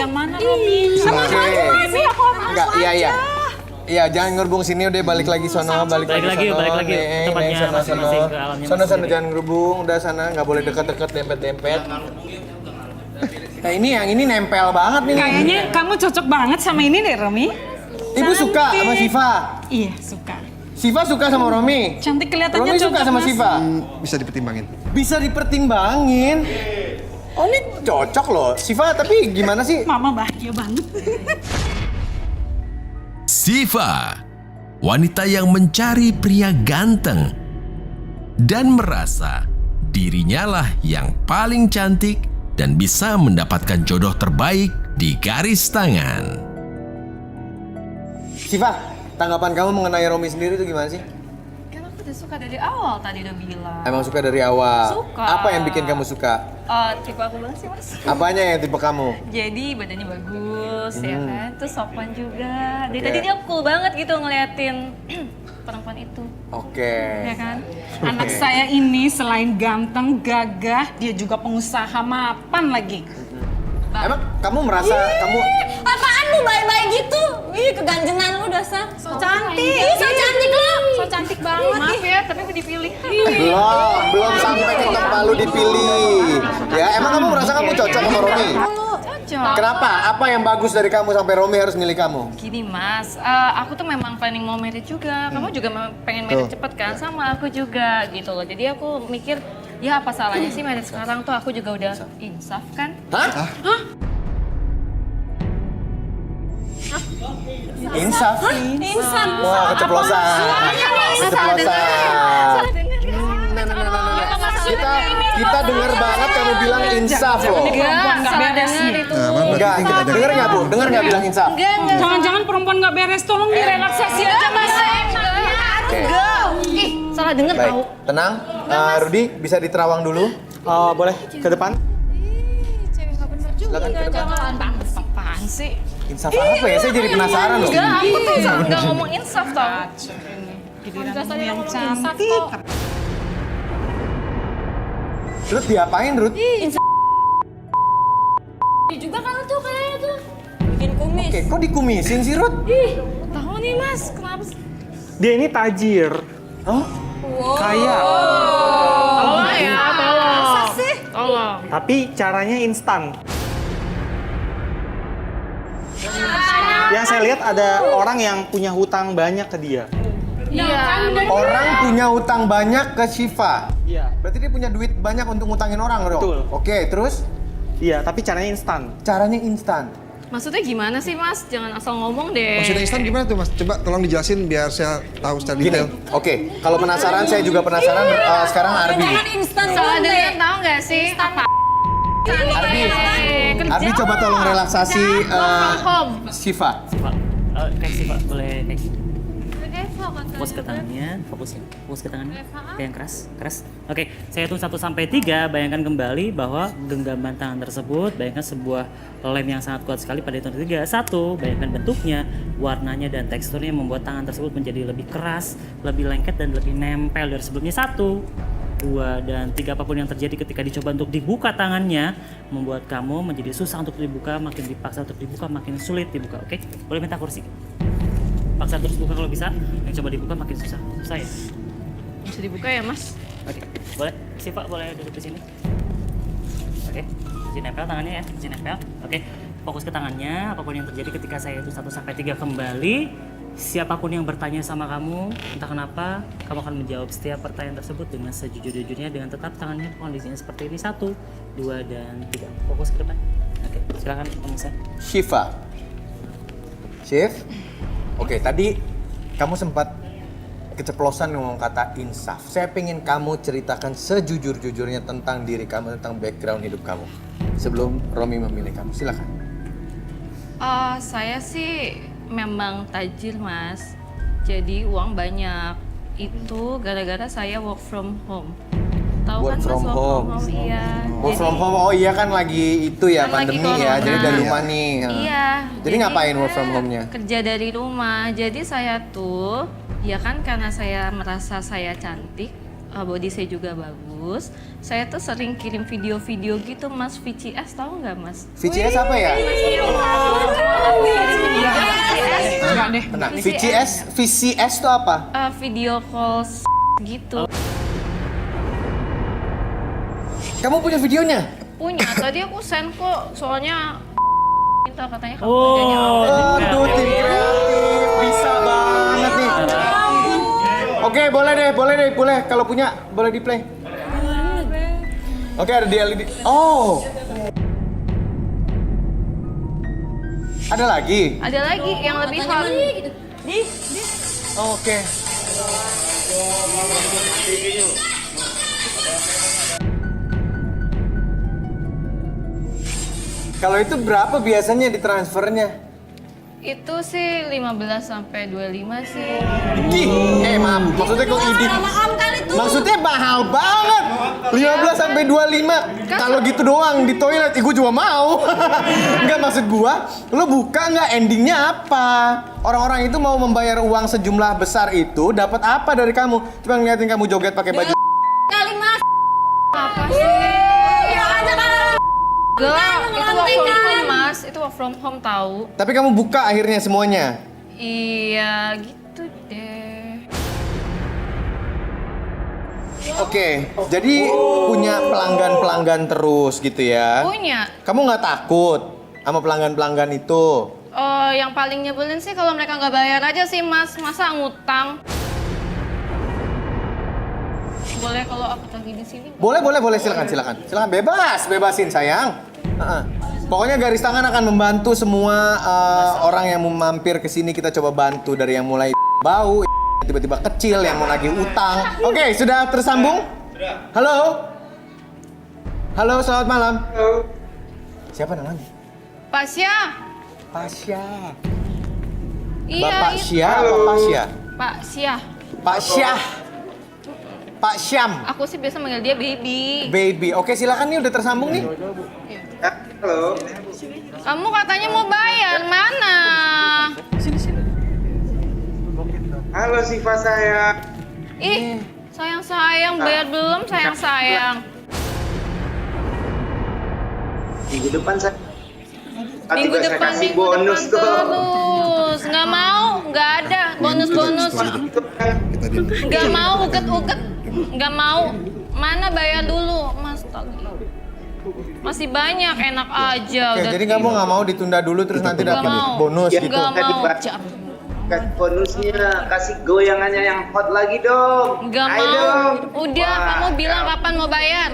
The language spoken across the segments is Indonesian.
Yang mana Romi? Enggak, iya. Iya, jangan ngerubung sini udah balik lagi sono, balik lagi tempatnya masing-masing ke alamnya. Sono jangan ngerubung, udah sana nggak boleh deket-deket dempet-dempet. Nah yang ini nempel banget nih. Kayaknya kamu cocok banget sama ini deh, Romi. Ibu suka sama Siva? Iya, suka. Siva suka sama Romi? Cantik kelihatannya Romi cocok, suka sama Mas. Siva? Bisa dipertimbangin. Bisa dipertimbangin. Oh ini cocok loh. Siva tapi gimana sih? Mama bahagia banget. Siva, wanita yang mencari pria ganteng dan merasa dirinya lah yang paling cantik dan bisa mendapatkan jodoh terbaik di garis tangan. Siva, tanggapan kamu mengenai Romi sendiri itu gimana sih? Kan aku udah suka dari awal tadi udah bilang. Emang suka dari awal? Suka. Apa yang bikin kamu suka? Tipe aku banget sih mas. Apanya yang tipe kamu? Jadi badannya bagus ya kan, terus sopan juga. Dari Oke. tadi dia cool banget gitu ngeliatin perempuan itu. Oke. Ya kan? Anak saya ini selain ganteng, gagah, dia juga pengusaha mapan lagi. Emang kamu merasa kamu Apaan lu baik-baik gitu? Ih, keganjengan lu dasar. So cantik. Ih, so cantik lu. So cantik banget. Maaf ya, tapi aku dipilih. belum sampai ke tempat lu dipilih. Ya, emang kamu merasa kamu cocok sama Romi? Cocok. Kenapa? Apa yang bagus dari kamu sampai Romi harus milih kamu? Gini mas, aku tuh memang planning mau married juga. Kamu juga pengen married cepet kan? Sama aku juga gitu loh. Jadi aku mikir, ya apa salahnya sih married sekarang tuh aku juga udah insaf kan? Hah? Insaf? Insan. Wah, keceplosan. Keceplosan. Kita dengar banget kamu bilang insaf loh. Enggak, salah dengar itu. Enggak, dengar nggak Bu? Dengar nggak bilang insaf? Enggak. Jangan-jangan perempuan nggak beres, tolong direlaksasi aja mas. Ih, salah dengar Baik, tahu. tenang. Rudi, bisa diterawang dulu? Boleh ke depan? Silakan ke depan. Apaan sih? Insaf apa ya? Saya jadi penasaran loh. Enggak, aku tuh nggak ngomong insaf tau. Giliran yang cantik. Ruth diapain, Ruth? Juga kan tuh kayaknya tuh. Bikin kumis. Oke, kok dikumisin sih, Ruth? Tahu nih mas, kenapa sih? Dia ini tajir. Oh? Kaya. Tolong ya, tolong. Tolong. Tapi caranya instan. Yang saya lihat ada orang yang punya hutang banyak ke dia. Iya. Orang punya hutang banyak ke Siva. Iya. Berarti dia punya duit banyak untuk ngutangin orang dong? Betul. Oke, terus? Iya, tapi caranya instan. Caranya instan. Maksudnya gimana sih mas? Jangan asal ngomong deh. Maksudnya instan gimana tuh Mas? Coba tolong dijelasin biar saya tahu secara Gini, detail. oke. Kalau penasaran, saya juga penasaran. Sekarang Arbi. Jangan instan Salah dulu dengar deh. tahu nggak sih? Apa? Arbi coba tolong relaksasi home. Siva. Kayak Siva, boleh kayak gini. Fokus ke tangannya, fokus ke tangannya. Kayak yang keras. Oke, saya hitung 1 sampai 3, bayangkan kembali bahwa genggaman tangan tersebut, bayangkan sebuah lem yang sangat kuat sekali pada hitung 3. 1, bayangkan bentuknya, warnanya dan teksturnya membuat tangan tersebut menjadi lebih keras, lebih lengket dan lebih nempel dari sebelumnya. 1, 2, dan 3, apapun yang terjadi ketika dicoba untuk dibuka tangannya, membuat kamu menjadi susah untuk dibuka, makin dipaksa untuk dibuka, makin sulit dibuka. Oke, boleh minta kursi? Paksa terus buka kalau bisa, yang coba dibuka makin susah. Susah ya? Bisa dibuka ya mas? Oke, boleh. Siva boleh duduk di sini. Oke, izin nempel tangannya ya, izin nempel. Oke, fokus ke tangannya, apapun yang terjadi ketika saya itu 1 sampai 3 kembali, siapapun yang bertanya sama kamu, entah kenapa, kamu akan menjawab setiap pertanyaan tersebut dengan sejujur-jujurnya, dengan tetap tangannya kondisinya seperti ini. 1, 2, dan 3. Fokus ke depan. Oke, silakan pemirsa. Siva. Shiv. Oke, tadi kamu sempat keceplosan ngomong kata insaf. Saya pengen kamu ceritakan sejujur-jujurnya tentang diri kamu, tentang background hidup kamu. Sebelum Romi memilih kamu, silakan. Saya sih memang tajir mas. Jadi uang banyak. Itu gara-gara saya work from home. Tahu Work kan mas from work home. from home? Iya. Work from home, oh iya kan lagi itu ya, Kan lagi pandemi ya, corona. jadi dari rumah nih. Iya. Jadi ngapain work from home-nya? Kerja dari rumah. Jadi saya tuh, ya kan karena saya merasa saya cantik, body saya juga bagus. Saya tuh sering kirim video-video gitu Mas, VCS tahu nggak Mas? VCS apa ya? Enggak deh. Tenang. VCS itu apa? Video call gitu. Kamu punya videonya? Punya, tadi aku send kok, soalnya minta katanya kamu Oh. nyanyi apa. Aduh, tim kreatif. Bisa banget nih. Oke, boleh. Kalau punya, boleh di play. Oke, ada di LED. Oh. Ada lagi? Ada lagi yang lebih hot. Oke. Kalau itu berapa biasanya ditransfernya? Itu sih 15 sampai 25 sih. Maaf, maksudnya kok idit? Maksudnya mahal banget. 15 sampai 25. Kalau gitu doang di toilet, gue juga mau. Enggak, maksud gua, lo buka nggak endingnya apa? Orang-orang itu mau membayar uang sejumlah besar itu dapat apa dari kamu? Cuma ngeliatin kamu joget pakai baju. Kali Mas. Apa sih? Ya aja kan. Enggak, itu work from home Mas, itu work from home tahu. Tapi kamu buka akhirnya semuanya. Iya, gitu deh. Oke, jadi punya pelanggan-pelanggan terus gitu ya? Punya. Kamu nggak takut sama pelanggan-pelanggan itu? Yang paling nyebelin sih kalau mereka nggak bayar aja sih Mas, masa ngutang. Boleh kalau aku lagi di sini? Boleh, silakan, bebasin sayang. Pokoknya garis tangan akan membantu semua orang yang mau mampir ke sini. Kita coba bantu dari yang mulai bau, tiba-tiba kecil, yang mau nagih utang. Oke, sudah tersambung? Halo, selamat malam. Siapa namanya? Pasya. Pasya. Iya, Bapak itu. Syah apa Pasya? Pak Syah. Pak Syah. Pak Syam. Aku sih biasa manggil dia baby. Baby. Oke, silakan nih, udah tersambung nih. Halo. Kamu katanya mau bayar, mana? Halo Siva saya. Ih, sayang, bayar belum sayang. Minggu depan saya. Minggu depan bonus kok. terus. Nggak mau, nggak ada bonus. Nggak mau, uket. Nggak mau. Mana bayar dulu, Mas tadi. Masih banyak, enak aja. Oke, udah jadi kamu nggak mau ditunda dulu terus nanti Nggak dapat mau. bonus gitu? Nggak mau. Kasih bonusnya, kasih goyangannya yang hot lagi dong. Nggak Ayo mau. dong. Udah, Wah, kamu bilang kapan mau bayar?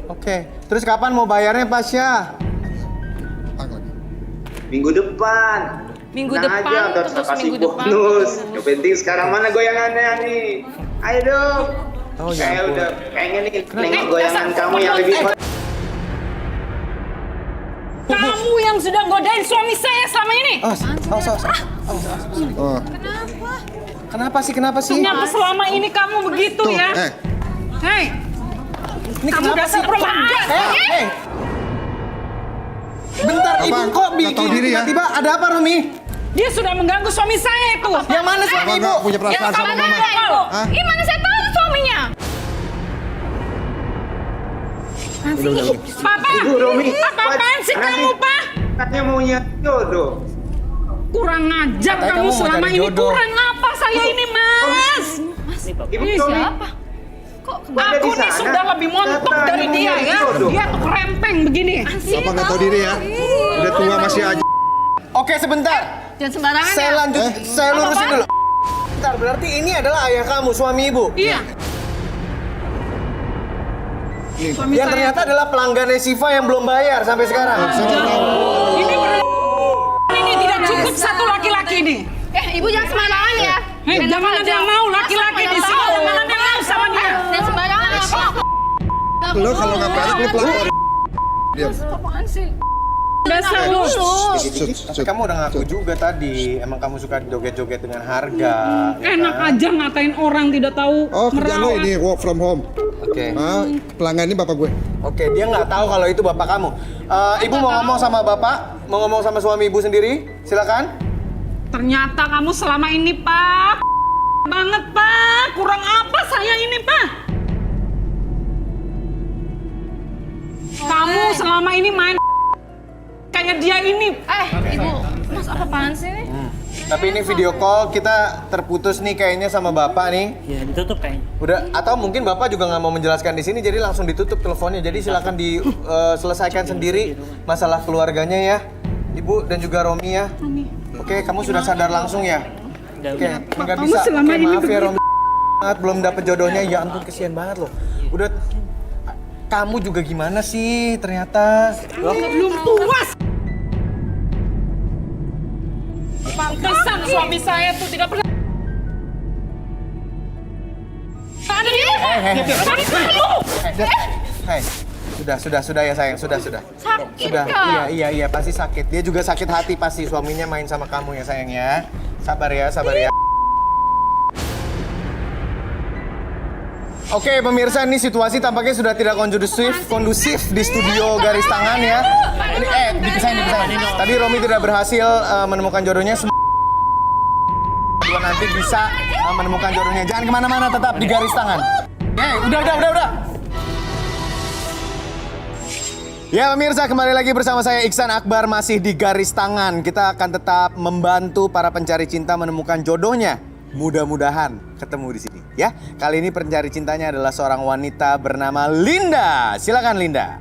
Oke, terus kapan mau bayarnya Pak Syah? Minggu depan. Minggu Tenang depan, aja, ntar terus saya kasih minggu depan. bonus. Yang penting sekarang mana goyangannya nih? Ayo dong. Oh, ya Saya ampun. udah pengen nih nengok goyangan kamu yang lebih hot. Kamu yang sudah godain suami saya selama ini. Kenapa sih? Ternyata selama ini kamu begitu ya. Hei, Ini kamu kenapa dasar sih? perempuan. Bentar, Apa? ibu kok Nggak bikin tahu diri ya? tiba-tiba ada apa, Rumi? Dia sudah mengganggu suami saya itu. Yang mana sih Apa ibu? nggak punya perasaan sama mama? Hah? Gimana saya tahu suaminya? Papa, Ibu, Romi. apa-apaan sih kamu, Pak? Katanya mau nyari jodoh. Kurang ajar Katanya kamu kamu mau selama cari ini. jodoh. Kurang apa saya ini, Mas? Ibu Ini Romi. siapa? Kok Ada Aku di nih sana. sudah lebih montok Katanya dari mau dia nyari ya. jodoh. Dia tuh kerempeng begini. Bapak nggak tahu diri ya? Udah tua masih aja. Oke, sebentar. jangan sembarangan Saya ya? lanjut, saya lurusin dulu. Bentar, berarti ini adalah ayah kamu, suami ibu? Iya. Suami Yang saya. ternyata adalah pelanggannya Siva yang belum bayar sampai sekarang. Ini ini tidak cukup satu laki-laki ini. Ibu jangan sembarangan ya. Hei, jangan ada yang mau laki-laki di sini. Jangan ada yang mau sama dia. Jangan sembarangan ya, kok. Lo kalau nggak bayar lo pelakor. Diam. Apaan sih? Dasar lu. Tapi kamu udah ngaku juga tadi, emang kamu suka joget-joget dengan harga. ya Enak kan? aja ngatain orang tidak tahu Oh kerja lo merawat. ini work from home. Oke. Ah, pelanggan ini bapak gue. Oke, dia nggak tahu kalau itu bapak kamu. Ibu mau ngomong sama bapak, mau ngomong sama suami ibu sendiri, silakan. Ternyata kamu selama ini, Pak. Banget, Pak. Kurang apa saya ini, Pak? selama ini main kayak dia ini. Ibu, mas apaan sih ini? Tapi ini video call kita terputus nih kayaknya sama Bapak nih. Ya ditutup kayaknya. Udah, atau mungkin Bapak juga nggak mau menjelaskan di sini, jadi langsung ditutup teleponnya. Jadi silakan diselesaikan sendiri masalah keluarganya ya, Ibu dan juga Romi ya. Oke, kamu sudah sadar langsung ya? Oke, nggak kamu bisa. selama Oke, ini maaf ya begitu. Romi, belum dapet jodohnya. Ya ampun, kesian banget loh. Udah, kamu juga gimana sih ternyata? Loh, Belum puas. Pantesan suami saya tuh tidak pernah ada di Hai, sudah ya sayang, sudah. Sakit Sudah, Kak. iya pasti sakit. Dia juga sakit hati pasti suaminya main sama kamu ya sayang ya. Sabar ya. Oke pemirsa, ini situasi tampaknya sudah tidak kondusif di studio Garis Tangan ya. Ini dipisahin. Tadi Romi tidak berhasil menemukan jodohnya. Semoga nanti bisa menemukan jodohnya. Jangan kemana-mana, tetap di Garis Tangan. Udah. Ya pemirsa, kembali lagi bersama saya Iksan Akbar, masih di Garis Tangan. Kita akan tetap membantu para pencari cinta menemukan jodohnya. Mudah-mudahan ketemu di sini ya. Kali ini pencari cintanya adalah seorang wanita bernama Linda. Silakan Linda.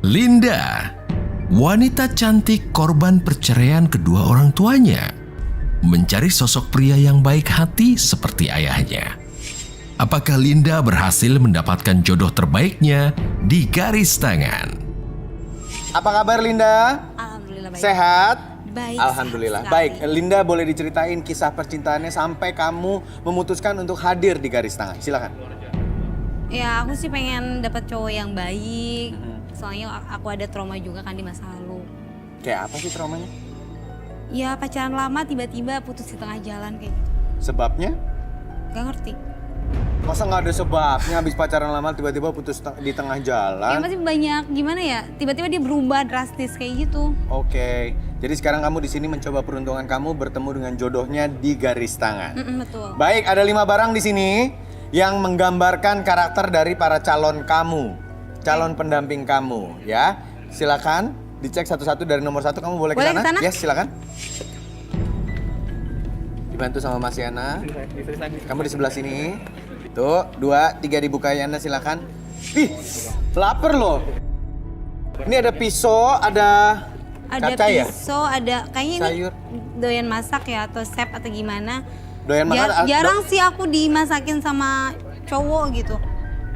Linda, wanita cantik korban perceraian kedua orang tuanya, mencari sosok pria yang baik hati seperti ayahnya. Apakah Linda berhasil mendapatkan jodoh terbaiknya di Garis Tangan? Apa kabar Linda? Alhamdulillah baik. Sehat? Baik. Alhamdulillah. sehat sekali. Baik, Linda boleh diceritain kisah percintaannya sampai kamu memutuskan untuk hadir di Garis Tangan. Silakan. Ya aku sih pengen dapat cowok yang baik. Soalnya aku ada trauma juga kan di masa lalu. Kayak apa sih traumanya? Ya pacaran lama tiba-tiba putus di tengah jalan kayak gitu. Sebabnya? Gak ngerti. Masa nggak ada sebabnya habis pacaran lama tiba-tiba putus di tengah Ya jalan? masih banyak gimana ya? Tiba-tiba dia berubah drastis kayak gitu. Oke, jadi sekarang kamu di sini mencoba peruntungan kamu bertemu dengan jodohnya di Garis Tangan. Betul. Baik, ada 5 barang di sini yang menggambarkan karakter dari para calon kamu, calon pendamping kamu, ya. Silakan dicek satu-satu dari nomor 1. Kamu boleh ke Boleh sana? kesana? Yes, silakan. Dibantu sama Mas Yana. Kamu di sebelah sini. Tuh, 2, 3 dibuka Yana, silakan. Ih, lapar loh. Ini ada pisau, ada Ada kaca ya? pisau, ada kayaknya Sayur. ini doyan masak ya atau chef atau gimana. Doyan makan? Jarang sih aku dimasakin sama cowok gitu.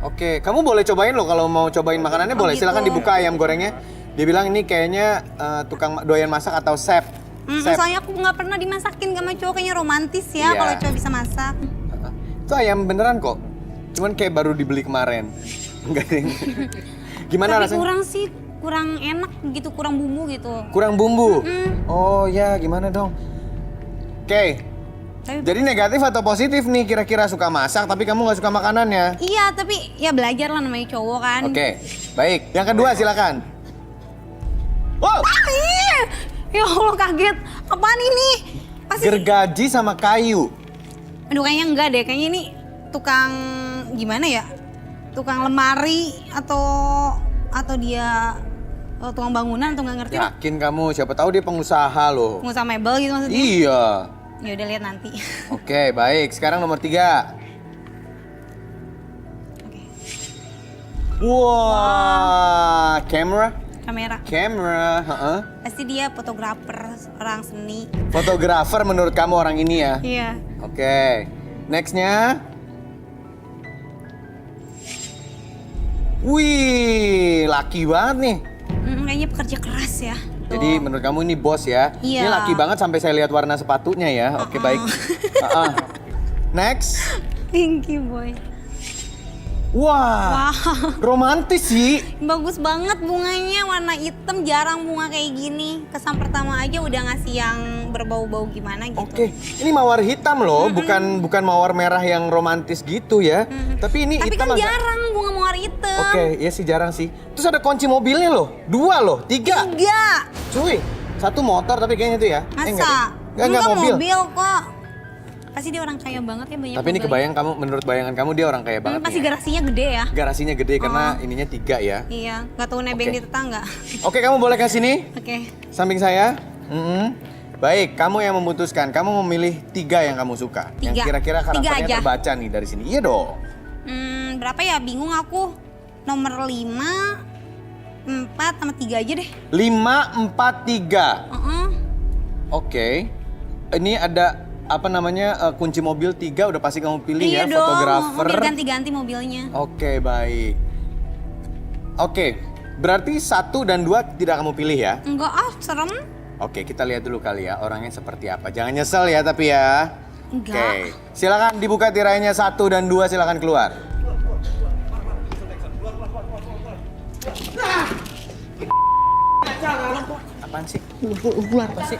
Oke, kamu boleh cobain loh kalau mau cobain makanannya boleh. gitu. Silakan dibuka ayam gorengnya. Dia bilang ini kayaknya tukang doyan masak atau chef. Chef. Soalnya aku nggak pernah dimasakin sama cowok, kayaknya romantis ya Iya. kalau cowok bisa masak. Itu ayam beneran kok. Cuman kayak baru dibeli kemarin. Enggak deh. Gimana Tapi rasanya? kurang enak gitu, kurang bumbu gitu. Kurang bumbu. Oh ya, gimana dong? Oke. Tapi Jadi negatif atau positif nih kira-kira suka masak tapi kamu nggak suka makanannya? iya, tapi ya belajar lah namanya cowok kan. Oke, baik. Yang kedua silakan. Wow, Iya. Ya Allah kaget. Apaan ini? Pasti. gergaji sama kayu. Aduh kayaknya enggak deh. Kayaknya ini tukang gimana ya? Tukang lemari atau dia tukang bangunan atau nggak ngerti lah. Yakin kamu? Siapa tahu dia pengusaha loh. Pengusaha mebel gitu maksudnya. Iya. Ya udah lihat nanti. Oke, baik. Sekarang nomor 3. Oke. Wah, kamera. Heeh. Pasti dia fotografer, orang seni. Fotografer menurut kamu orang ini ya? Iya. Oke. Nextnya. Wih, laki banget nih. Kayaknya pekerja keras ya. Jadi menurut kamu ini bos ya? Iya. Ini laki banget sampai saya lihat warna sepatunya ya. Oke, baik. Next. Pinky boy. Wah, romantis sih. Bagus banget bunganya, warna hitam, jarang bunga kayak gini. Kesan pertama aja udah ngasih yang berbau-bau gimana gitu. Oke, ini mawar hitam loh, bukan mawar merah yang romantis gitu ya. Tapi ini Tapi hitam kan agak- jarang bunga mawar hitam. Oke, ya sih jarang sih. Terus ada kunci mobilnya loh, 2 loh, 3. Enggak. Cuy, 1 motor tapi kayaknya itu ya. Masa? Enggak mobil. Mobil kok. Pasti dia orang kaya banget ya, banyak Tapi ini mobilnya. kebayang kamu, menurut bayangan kamu dia orang kaya banget Pasti nih ya? garasinya gede ya. Garasinya gede karena ininya 3 ya. Iya, nggak tahu nebeng Oke. di tetangga. Oke, kamu boleh ke sini, Oke. samping saya. Baik, kamu yang memutuskan. Kamu memilih 3 yang kamu suka. Yang 3. kira-kira 3 karakternya aja. terbaca nih dari sini. Iya dong. Berapa ya? Bingung aku. Nomor 5, 4 sama 3 aja deh. 5, 4, 3. Heeh. Oke. Ini ada apa namanya kunci mobil 3 udah pasti kamu pilih Iya ya, dong. fotografer. Biar ganti-ganti mobilnya. Oke, baik. Oke, berarti 1 dan 2 tidak kamu pilih ya? Enggak serem. Oke, kita lihat dulu kali ya orangnya seperti apa. Jangan nyesel ya tapi ya. Enggak. Oke, silakan dibuka tirainya 1 dan 2, silakan keluar. Apaan sih? Keluar. Apa sih?